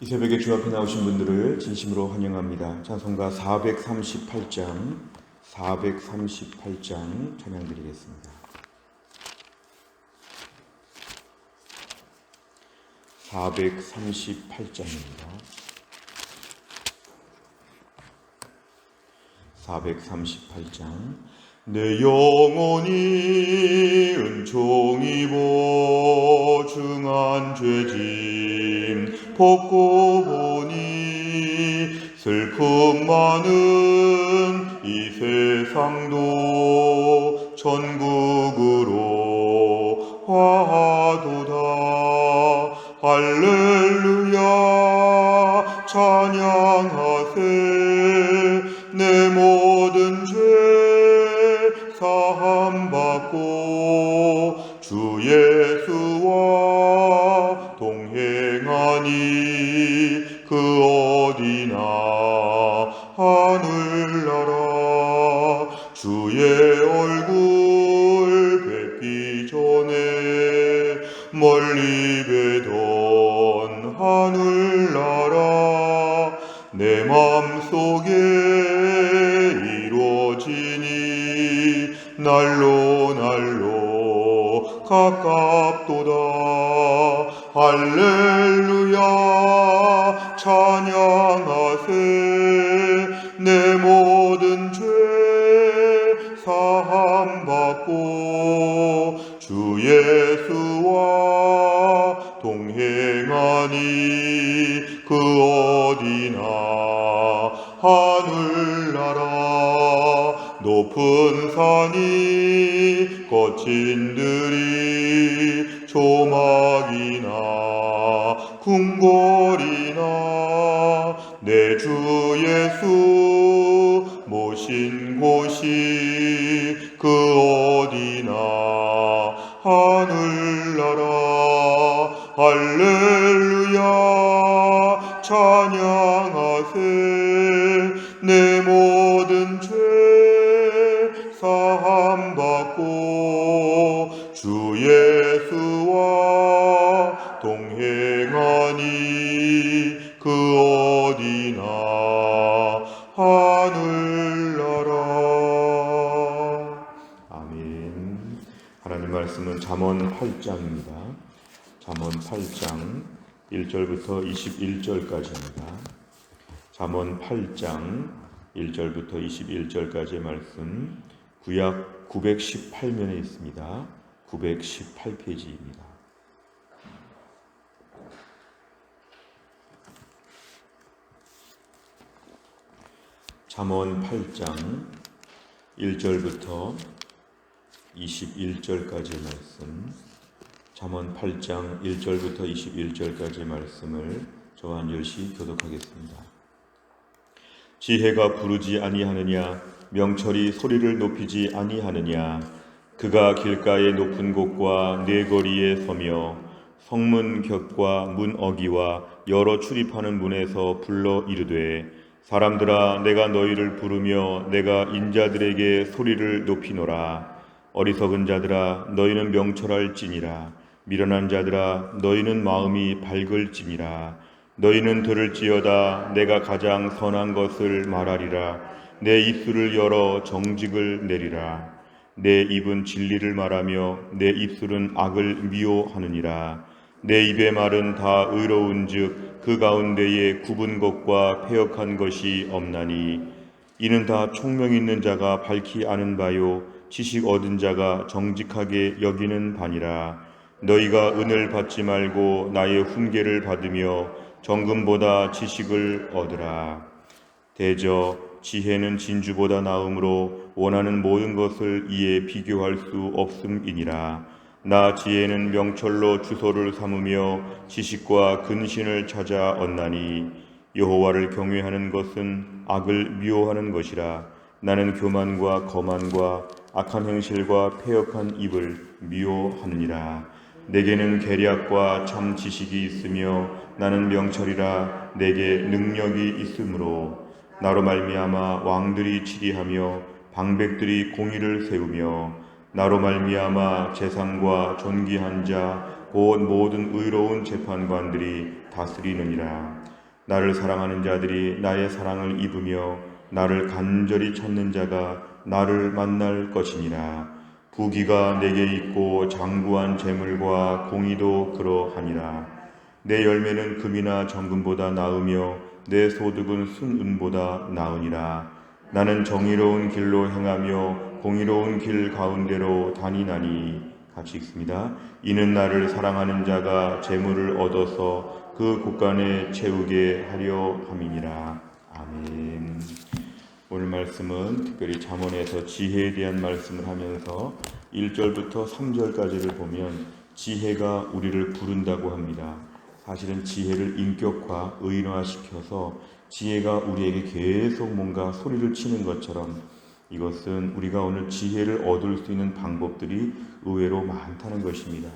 이 새벽에 주 앞에 나오신 분들을 진심으로 환영합니다. 찬송가 438장 찬양 드리겠습니다. 438장입니다. 438장. 내 영혼이 은총이 보증한 죄짐 벗고 보니 슬픔 많은 이 세상도 천국으로 화하도다. 할렐루야 찬양하세. 내 모든 죄 사함받고 주 예수와 동행하니 그 어디나 하늘나라. 주의 얼굴 뵙기 전에 멀리 뵈던 하늘나라. 내 맘속에 이루어지니 날로 날로 가깝도다. 할렐루야 찬양하세. 내 모든 죄 사함받고 주 예수와 동행하니 그 어디나 하늘나라. 높은 산이 거친 들이 조막이나 궁궐이나 내 주 예수 모신 곳이 그 어디나 하늘나라. 할렐루야 찬양하세. 내 모든 죄 사함받고 주 예수와 동행하니 그 어디나 하늘나라. 아멘. 하나님 말씀은 잠언 8장입니다. 잠언 8장 1절부터 21절까지입니다. 잠언 8장 1절부터 21절까지의 말씀, 구약 918면에 있습니다. 918페이지입니다. 잠언 8장 1절부터 21절까지의 말씀, 잠언 8장 1절부터 21절까지의 말씀을 저와 한절씩 교독하겠습니다. 지혜가 부르지 아니하느냐? 명철이 소리를 높이지 아니하느냐? 그가 길가의 높은 곳과 네거리에 서며 성문 곁과 문 어기와 여러 출입하는 문에서 불러 이르되, 사람들아 내가 너희를 부르며 내가 인자들에게 소리를 높이노라. 어리석은 자들아 너희는 명철할지니라. 미련한 자들아 너희는 마음이 밝을지니라. 너희는 들을지어다. 내가 가장 선한 것을 말하리라. 내 입술을 열어 정직을 내리라. 내 입은 진리를 말하며 내 입술은 악을 미워하느니라. 내 입의 말은 다 의로운즉 그 가운데에 굽은 것과 패역한 것이 없나니. 이는 다 총명 있는 자가 밝히 아는 바요 지식 얻은 자가 정직하게 여기는 바니라. 너희가 은을 받지 말고 나의 훈계를 받으며 정금보다 지식을 얻으라. 대저 지혜는 진주보다 나음으로 원하는 모든 것을 이에 비교할 수 없음이니라. 나 지혜는 명철로 주소를 삼으며 지식과 근신을 찾아 얻나니. 여호와를 경외하는 것은 악을 미워하는 것이라. 나는 교만과 거만과 악한 행실과 패역한 입을 미워하느니라. 내게는 계략과 참 지식이 있으며 나는 명철이라. 내게 능력이 있으므로 나로 말미암아 왕들이 치리하며 방백들이 공의를 세우며 나로 말미암아 재상과 존귀한 자 곧 모든 의로운 재판관들이 다스리느니라. 나를 사랑하는 자들이 나의 사랑을 입으며 나를 간절히 찾는 자가 나를 만날 것이니라. 부귀가 내게 있고 장구한 재물과 공의도 그러하니라. 내 열매는 금이나 정금보다 나으며 내 소득은 순은보다 나으니라. 나는 정의로운 길로 행하며 공의로운 길 가운데로 다니나니. 같이 읽습니다. 이는 나를 사랑하는 자가 재물을 얻어서 그 곳간에 채우게 하려 함이니라. 아멘. 오늘 말씀은 특별히 잠언에서 지혜에 대한 말씀을 하면서 1절부터 3절까지를 보면 지혜가 우리를 부른다고 합니다. 사실은 지혜를 인격화, 의인화시켜서 지혜가 우리에게 계속 뭔가 소리를 치는 것처럼 이것은 우리가 오늘 지혜를 얻을 수 있는 방법들이 의외로 많다는 것입니다.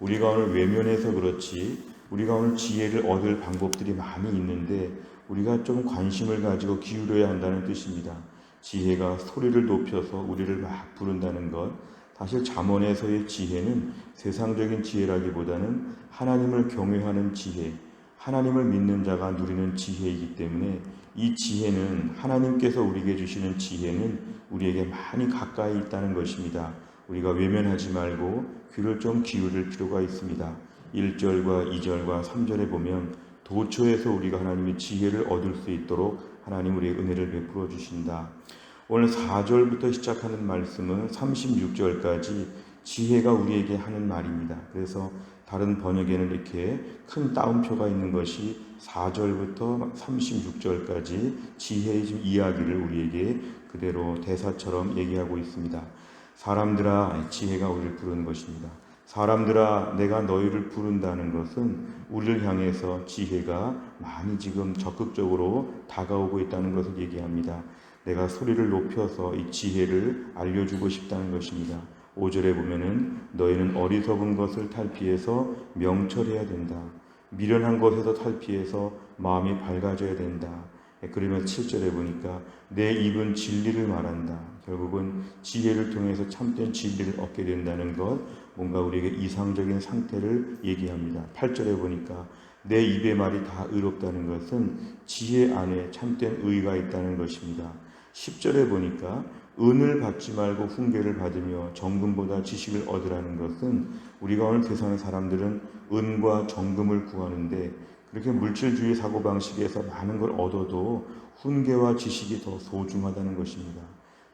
우리가 오늘 외면해서 그렇지 우리가 오늘 지혜를 얻을 방법들이 많이 있는데 우리가 좀 관심을 가지고 기울여야 한다는 뜻입니다. 지혜가 소리를 높여서 우리를 막 부른다는 것. 사실 잠언에서의 지혜는 세상적인 지혜라기보다는 하나님을 경외하는 지혜, 하나님을 믿는 자가 누리는 지혜이기 때문에 이 지혜는 하나님께서 우리에게 주시는 지혜는 우리에게 많이 가까이 있다는 것입니다. 우리가 외면하지 말고 귀를 좀 기울일 필요가 있습니다. 1절과 2절과 3절에 보면 도처에서 우리가 하나님의 지혜를 얻을 수 있도록 하나님 우리의 은혜를 베풀어 주신다. 오늘 4절부터 시작하는 말씀은 36절까지 지혜가 우리에게 하는 말입니다. 그래서 다른 번역에는 이렇게 큰 따옴표가 있는 것이 4절부터 36절까지 지혜의 이야기를 우리에게 그대로 대사처럼 얘기하고 있습니다. 사람들아, 지혜가 우리를 부르는 것입니다. 사람들아, 내가 너희를 부른다는 것은 우리를 향해서 지혜가 많이 지금 적극적으로 다가오고 있다는 것을 얘기합니다. 내가 소리를 높여서 이 지혜를 알려주고 싶다는 것입니다. 5절에 보면은 너희는 어리석은 것을 탈피해서 명철해야 된다. 미련한 것에서 탈피해서 마음이 밝아져야 된다. 그러면 7절에 보니까 내 입은 진리를 말한다. 결국은 지혜를 통해서 참된 진리를 얻게 된다는 것, 뭔가 우리에게 이상적인 상태를 얘기합니다. 8절에 보니까 내 입의 말이 다 의롭다는 것은 지혜 안에 참된 의가 있다는 것입니다. 10절에 보니까 은을 받지 말고 훈계를 받으며 정금보다 지식을 얻으라는 것은 우리가 오늘 세상의 사람들은 은과 정금을 구하는데 그렇게 물질주의 사고방식에서 많은 걸 얻어도 훈계와 지식이 더 소중하다는 것입니다.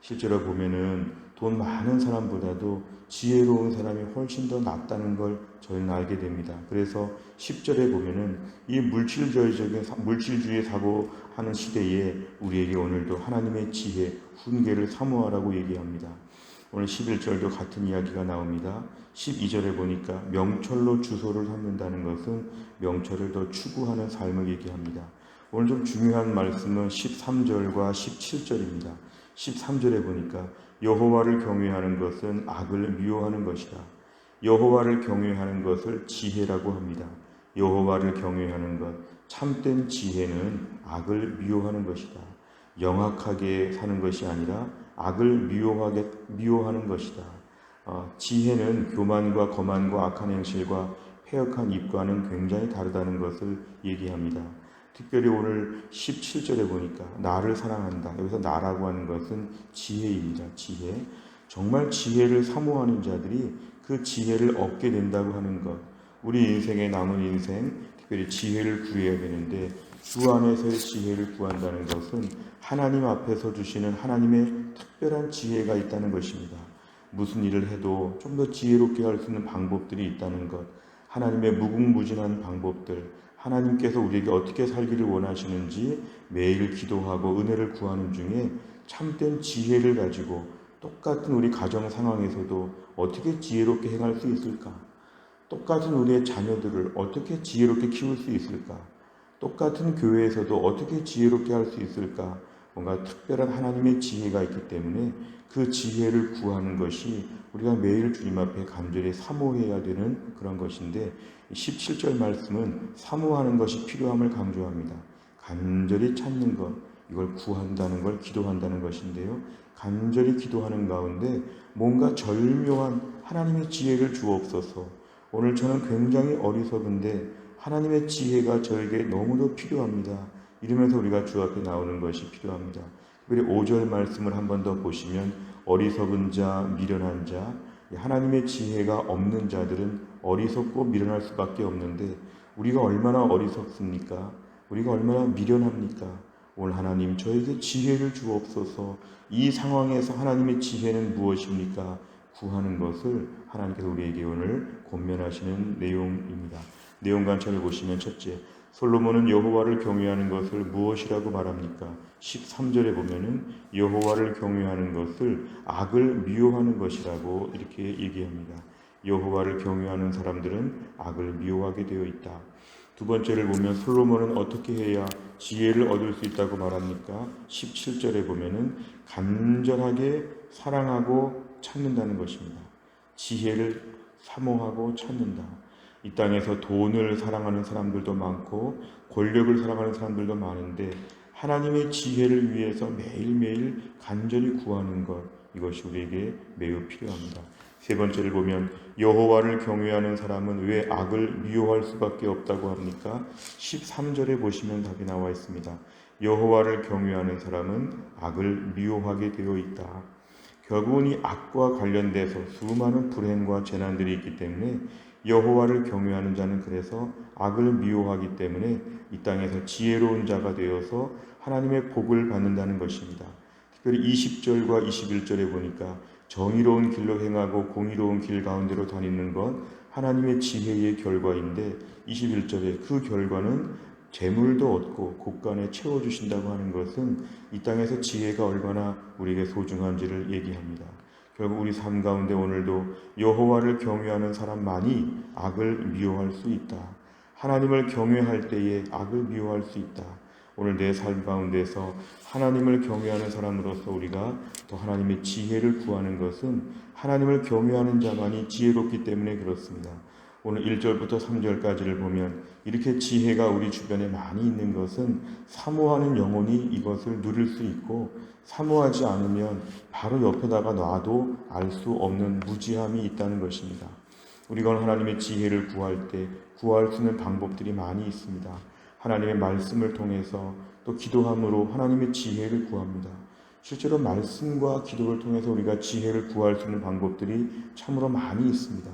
실제로 보면은 돈 많은 사람보다도 지혜로운 사람이 훨씬 더 낫다는 걸 저희는 알게 됩니다. 그래서 10절에 보면은 이 물질주의 사고하는 시대에 우리에게 오늘도 하나님의 지혜, 훈계를 사모하라고 얘기합니다. 오늘 11절도 같은 이야기가 나옵니다. 12절에 보니까 명철로 주소를 삼는다는 것은 명철을 더 추구하는 삶을 얘기합니다. 오늘 좀 중요한 말씀은 13절과 17절입니다. 13절에 보니까 여호와를 경외하는 것은 악을 미워하는 것이다. 여호와를 경외하는 것을 지혜라고 합니다. 여호와를 경외하는 것, 참된 지혜는 악을 미워하는 것이다. 영악하게 사는 것이 아니라 악을 미워하는 것이다. 지혜는 교만과 거만과 악한 행실과 패역한 입과는 굉장히 다르다는 것을 얘기합니다. 특별히 오늘 17절에 보니까 나를 사랑한다. 여기서 나라고 하는 것은 지혜입니다. 지혜. 정말 지혜를 사모하는 자들이 그 지혜를 얻게 된다고 하는 것. 우리 인생의 남은 인생, 특별히 지혜를 구해야 되는데 주 안에서의 지혜를 구한다는 것은 하나님 앞에서 주시는 하나님의 특별한 지혜가 있다는 것입니다. 무슨 일을 해도 좀 더 지혜롭게 할 수 있는 방법들이 있다는 것. 하나님의 무궁무진한 방법들, 하나님께서 우리에게 어떻게 살기를 원하시는지 매일 기도하고 은혜를 구하는 중에 참된 지혜를 가지고 똑같은 우리 가정 상황에서도 어떻게 지혜롭게 행할 수 있을까? 똑같은 우리의 자녀들을 어떻게 지혜롭게 키울 수 있을까? 똑같은 교회에서도 어떻게 지혜롭게 할 수 있을까? 뭔가 특별한 하나님의 지혜가 있기 때문에 그 지혜를 구하는 것이 우리가 매일 주님 앞에 간절히 사모해야 되는 그런 것인데 17절 말씀은 사모하는 것이 필요함을 강조합니다. 간절히 찾는 것, 이걸 구한다는 걸 기도한다는 것인데요. 간절히 기도하는 가운데 뭔가 절묘한 하나님의 지혜를 주옵소서. 오늘 저는 굉장히 어리석은데 하나님의 지혜가 저에게 너무도 필요합니다. 이러면서 우리가 주 앞에 나오는 것이 필요합니다. 특별히 5절 말씀을 한 번 더 보시면 어리석은 자, 미련한 자, 하나님의 지혜가 없는 자들은 어리석고 미련할 수밖에 없는데 우리가 얼마나 어리석습니까? 우리가 얼마나 미련합니까? 오늘 하나님 저에게 지혜를 주옵소서. 이 상황에서 하나님의 지혜는 무엇입니까? 구하는 것을 하나님께서 우리에게 오늘 권면하시는 내용입니다. 내용 관찰을 보시면 첫째, 솔로몬은 여호와를 경외하는 것을 무엇이라고 말합니까? 13절에 보면은 여호와를 경외하는 것을 악을 미워하는 것이라고 이렇게 얘기합니다. 여호와를 경외하는 사람들은 악을 미워하게 되어 있다. 두 번째를 보면 솔로몬은 어떻게 해야 지혜를 얻을 수 있다고 말합니까? 17절에 보면은 간절하게 사랑하고 찾는다는 것입니다. 지혜를 사모하고 찾는다. 이 땅에서 돈을 사랑하는 사람들도 많고 권력을 사랑하는 사람들도 많은데 하나님의 지혜를 위해서 매일매일 간절히 구하는 것, 이것이 우리에게 매우 필요합니다. 세 번째를 보면 여호와를 경외하는 사람은 왜 악을 미워할 수밖에 없다고 합니까? 13절에 보시면 답이 나와 있습니다. 여호와를 경외하는 사람은 악을 미워하게 되어 있다. 결국은 이 악과 관련돼서 수많은 불행과 재난들이 있기 때문에 여호와를 경외하는 자는 그래서 악을 미워하기 때문에 이 땅에서 지혜로운 자가 되어서 하나님의 복을 받는다는 것입니다. 특별히 20절과 21절에 보니까 정의로운 길로 행하고 공의로운 길 가운데로 다니는 것 하나님의 지혜의 결과인데 21절에 그 결과는 재물도 얻고 곳간에 채워주신다고 하는 것은 이 땅에서 지혜가 얼마나 우리에게 소중한지를 얘기합니다. 결국 우리 삶 가운데 오늘도 여호와를 경외하는 사람만이 악을 미워할 수 있다. 하나님을 경외할 때에 악을 미워할 수 있다. 오늘 내 삶 가운데서 하나님을 경외하는 사람으로서 우리가 더 하나님의 지혜를 구하는 것은 하나님을 경외하는 자만이 지혜롭기 때문에 그렇습니다. 오늘 1절부터 3절까지를 보면 이렇게 지혜가 우리 주변에 많이 있는 것은 사모하는 영혼이 이것을 누릴 수 있고 사모하지 않으면 바로 옆에다가 놔도 알 수 없는 무지함이 있다는 것입니다. 우리가 하나님의 지혜를 구할 때 구할 수 있는 방법들이 많이 있습니다. 하나님의 말씀을 통해서 또 기도함으로 하나님의 지혜를 구합니다. 실제로 말씀과 기도를 통해서 우리가 지혜를 구할 수 있는 방법들이 참으로 많이 있습니다.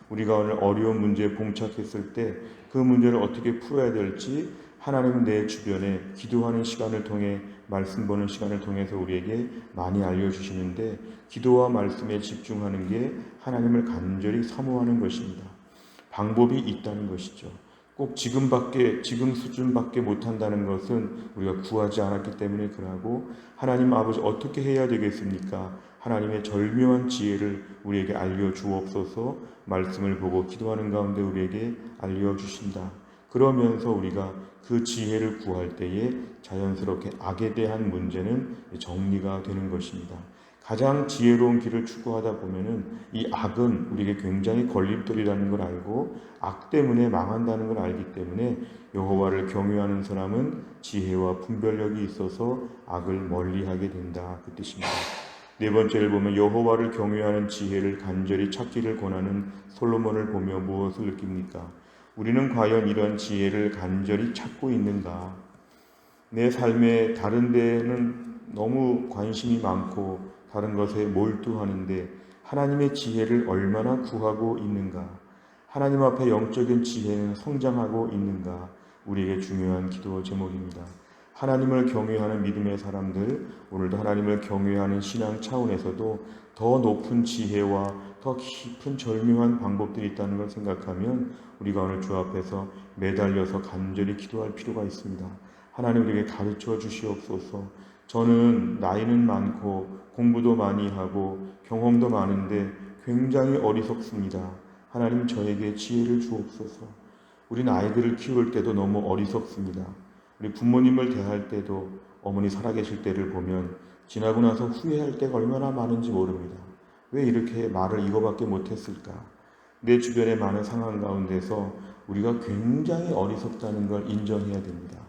우리가 오늘 어려운 문제에 봉착했을 때 그 문제를 어떻게 풀어야 될지 하나님은 내 주변에 기도하는 시간을 통해 말씀 보는 시간을 통해서 우리에게 많이 알려주시는데 기도와 말씀에 집중하는 게 하나님을 간절히 사모하는 것입니다. 방법이 있다는 것이죠. 꼭 지금 수준밖에 못한다는 것은 우리가 구하지 않았기 때문에 그러고 하나님 아버지 어떻게 해야 되겠습니까? 하나님의 절묘한 지혜를 우리에게 알려주옵소서. 말씀을 보고 기도하는 가운데 우리에게 알려주신다. 그러면서 우리가 그 지혜를 구할 때에 자연스럽게 악에 대한 문제는 정리가 되는 것입니다. 가장 지혜로운 길을 추구하다 보면은 이 악은 우리에게 굉장히 걸림돌이라는 걸 알고 악 때문에 망한다는 걸 알기 때문에 여호와를 경외하는 사람은 지혜와 분별력이 있어서 악을 멀리하게 된다, 그 뜻입니다. 네 번째를 보면 여호와를 경외하는 지혜를 간절히 찾기를 권하는 솔로몬을 보며 무엇을 느낍니까? 우리는 과연 이런 지혜를 간절히 찾고 있는가? 내 삶의 다른 데에는 너무 관심이 많고 다른 것에 몰두하는데 하나님의 지혜를 얼마나 구하고 있는가? 하나님 앞에 영적인 지혜는 성장하고 있는가? 우리에게 중요한 기도 제목입니다. 하나님을 경외하는 믿음의 사람들, 오늘도 하나님을 경외하는 신앙 차원에서도 더 높은 지혜와 더 깊은 절묘한 방법들이 있다는 걸 생각하면 우리가 오늘 주 앞에서 매달려서 간절히 기도할 필요가 있습니다. 하나님 우리에게 가르쳐 주시옵소서. 저는 나이는 많고 공부도 많이 하고 경험도 많은데 굉장히 어리석습니다. 하나님 저에게 지혜를 주옵소서. 우리는 아이들을 키울 때도 너무 어리석습니다. 우리 부모님을 대할 때도 어머니 살아계실 때를 보면 지나고 나서 후회할 때가 얼마나 많은지 모릅니다. 왜 이렇게 말을 이거밖에 못했을까? 내 주변의 많은 상황 가운데서 우리가 굉장히 어리석다는 걸 인정해야 됩니다.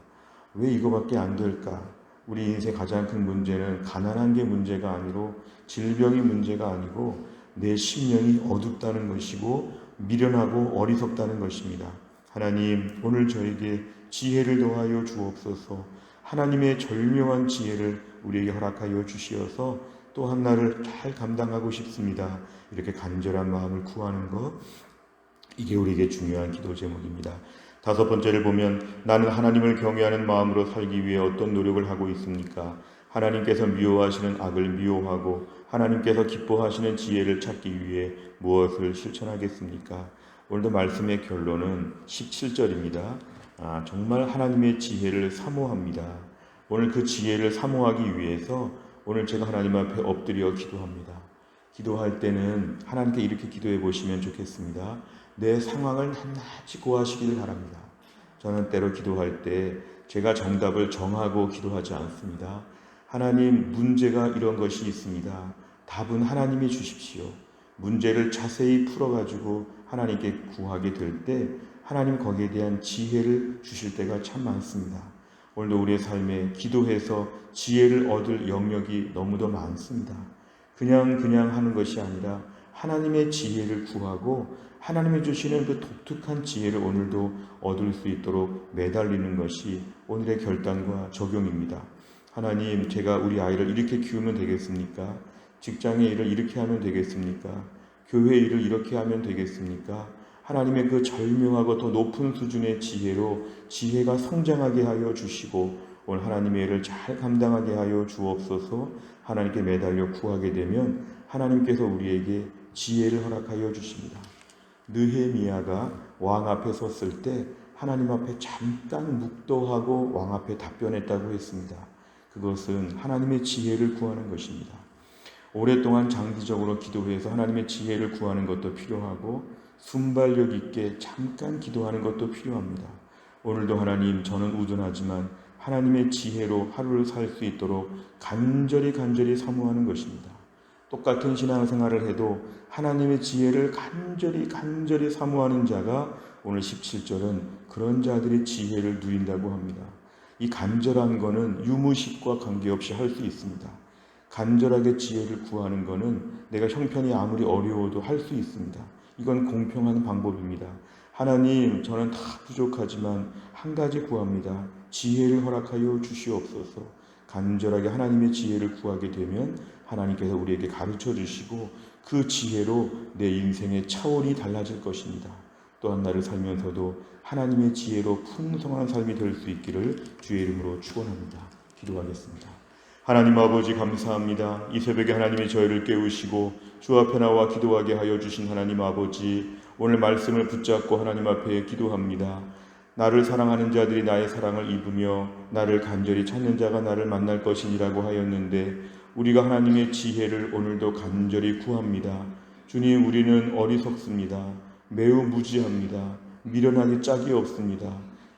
왜 이거밖에 안 될까? 우리 인생 가장 큰 문제는 가난한 게 문제가 아니고 질병이 문제가 아니고 내 심령이 어둡다는 것이고 미련하고 어리석다는 것입니다. 하나님, 오늘 저에게 지혜를 더하여 주옵소서. 하나님의 절묘한 지혜를 우리에게 허락하여 주시어서 또 한 날을 잘 감당하고 싶습니다. 이렇게 간절한 마음을 구하는 것, 이게 우리에게 중요한 기도 제목입니다. 다섯 번째를 보면 나는 하나님을 경외하는 마음으로 살기 위해 어떤 노력을 하고 있습니까? 하나님께서 미워하시는 악을 미워하고 하나님께서 기뻐하시는 지혜를 찾기 위해 무엇을 실천하겠습니까? 오늘도 말씀의 결론은 17절입니다. 정말 하나님의 지혜를 사모합니다. 오늘 그 지혜를 사모하기 위해서 오늘 제가 하나님 앞에 엎드려 기도합니다. 기도할 때는 하나님께 이렇게 기도해 보시면 좋겠습니다. 내 상황을 낱낱이 고하시기를 바랍니다. 저는 때로 기도할 때 제가 정답을 정하고 기도하지 않습니다. 하나님, 문제가 이런 것이 있습니다. 답은 하나님이 주십시오. 문제를 자세히 풀어가지고 하나님께 구하게 될 때 하나님 거기에 대한 지혜를 주실 때가 참 많습니다. 오늘도 우리의 삶에 기도해서 지혜를 얻을 영역이 너무도 많습니다. 그냥 하는 것이 아니라 하나님의 지혜를 구하고 하나님이 주시는 그 독특한 지혜를 오늘도 얻을 수 있도록 매달리는 것이 오늘의 결단과 적용입니다. 하나님, 제가 우리 아이를 이렇게 키우면 되겠습니까? 직장의 일을 이렇게 하면 되겠습니까? 교회 일을 이렇게 하면 되겠습니까? 하나님의 그 절묘하고 더 높은 수준의 지혜로 지혜가 성장하게 하여 주시고 오늘 하나님의 일을 잘 감당하게 하여 주옵소서. 하나님께 매달려 구하게 되면 하나님께서 우리에게 지혜를 허락하여 주십니다. 느헤미야가 왕 앞에 섰을 때 하나님 앞에 잠깐 묵도하고 왕 앞에 답변했다고 했습니다. 그것은 하나님의 지혜를 구하는 것입니다. 오랫동안 장기적으로 기도해서 하나님의 지혜를 구하는 것도 필요하고 순발력 있게 잠깐 기도하는 것도 필요합니다. 오늘도 하나님, 저는 우둔하지만 하나님의 지혜로 하루를 살 수 있도록 간절히 사모하는 것입니다. 똑같은 신앙생활을 해도 하나님의 지혜를 간절히 사모하는 자가 오늘 17절은 그런 자들의 지혜를 누린다고 합니다. 이 간절한 거는 유무식과 관계없이 할 수 있습니다. 간절하게 지혜를 구하는 거는 내가 형편이 아무리 어려워도 할 수 있습니다. 이건 공평한 방법입니다. 하나님, 저는 다 부족하지만 한 가지 구합니다. 지혜를 허락하여 주시옵소서. 간절하게 하나님의 지혜를 구하게 되면 하나님께서 우리에게 가르쳐 주시고 그 지혜로 내 인생의 차원이 달라질 것입니다. 또 한 날을 살면서도 하나님의 지혜로 풍성한 삶이 될 수 있기를 주의 이름으로 축원합니다. 기도하겠습니다. 하나님 아버지, 감사합니다. 이 새벽에 하나님이 저희를 깨우시고 주 앞에 나와 기도하게 하여 주신 하나님 아버지, 오늘 말씀을 붙잡고 하나님 앞에 기도합니다. 나를 사랑하는 자들이 나의 사랑을 입으며 나를 간절히 찾는 자가 나를 만날 것이니라고 하였는데 우리가 하나님의 지혜를 오늘도 간절히 구합니다. 주님, 우리는 어리석습니다. 매우 무지합니다. 미련하기 짝이 없습니다.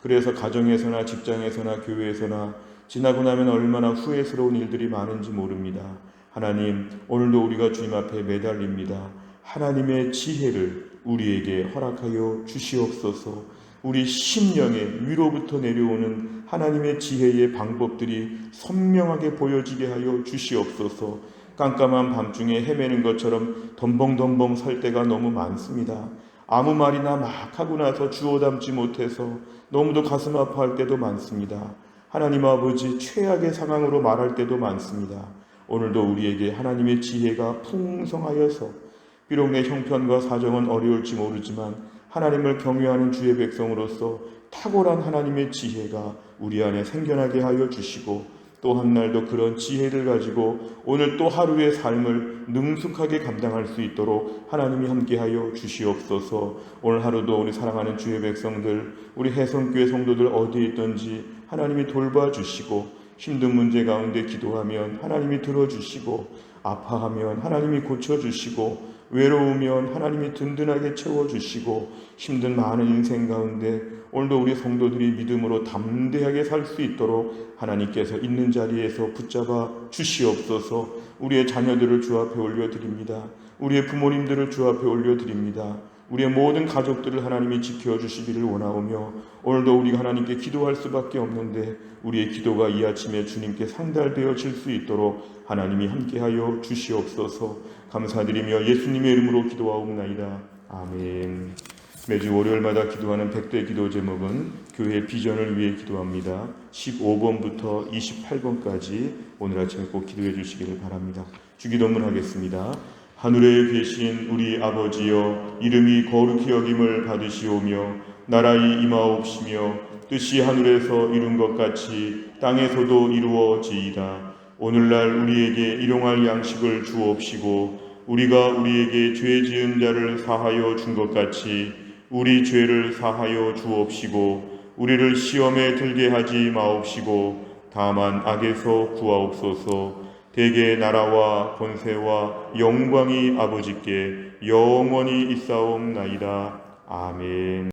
그래서 가정에서나 직장에서나 교회에서나 지나고 나면 얼마나 후회스러운 일들이 많은지 모릅니다. 하나님, 오늘도 우리가 주님 앞에 매달립니다. 하나님의 지혜를 우리에게 허락하여 주시옵소서. 우리 심령에 위로부터 내려오는 하나님의 지혜의 방법들이 선명하게 보여지게 하여 주시옵소서. 깜깜한 밤중에 헤매는 것처럼 덤벙덤벙 살 때가 너무 많습니다. 아무 말이나 막 하고 나서 주워 담지 못해서 너무도 가슴 아파할 때도 많습니다. 하나님 아버지, 최악의 상황으로 말할 때도 많습니다. 오늘도 우리에게 하나님의 지혜가 풍성하여서 비록 내 형편과 사정은 어려울지 모르지만 하나님을 경외하는 주의 백성으로서 탁월한 하나님의 지혜가 우리 안에 생겨나게 하여 주시고 또 한 날도 그런 지혜를 가지고 오늘 또 하루의 삶을 능숙하게 감당할 수 있도록 하나님이 함께하여 주시옵소서. 오늘 하루도 우리 사랑하는 주의 백성들, 우리 해성교회 성도들 어디에 있든지 하나님이 돌봐주시고 힘든 문제 가운데 기도하면 하나님이 들어주시고 아파하면 하나님이 고쳐주시고 외로우면 하나님이 든든하게 채워주시고 힘든 많은 인생 가운데 오늘도 우리 성도들이 믿음으로 담대하게 살 수 있도록 하나님께서 있는 자리에서 붙잡아 주시옵소서. 우리의 자녀들을 주 앞에 올려드립니다. 우리의 부모님들을 주 앞에 올려드립니다. 우리의 모든 가족들을 하나님이 지켜주시기를 원하오며 오늘도 우리가 하나님께 기도할 수밖에 없는데 우리의 기도가 이 아침에 주님께 상달되어질 수 있도록 하나님이 함께하여 주시옵소서. 감사드리며 예수님의 이름으로 기도하옵나이다. 아멘. 매주 월요일마다 기도하는 100대 기도 제목은 교회 비전을 위해 기도합니다. 15번부터 28번까지 오늘 아침에 꼭 기도해 주시기를 바랍니다. 주기도문 하겠습니다. 하늘에 계신 우리 아버지여, 이름이 거룩히 여김을 받으시오며 나라의 임하옵시며 뜻이 하늘에서 이룬 것 같이 땅에서도 이루어지이다. 오늘날 우리에게 일용할 양식을 주옵시고 우리가 우리에게 죄 지은 자를 사하여 준 것 같이 우리 죄를 사하여 주옵시고 우리를 시험에 들게 하지 마옵시고 다만 악에서 구하옵소서. 대개 나라와 권세와 영광이 아버지께 영원히 있사옵나이다. 아멘.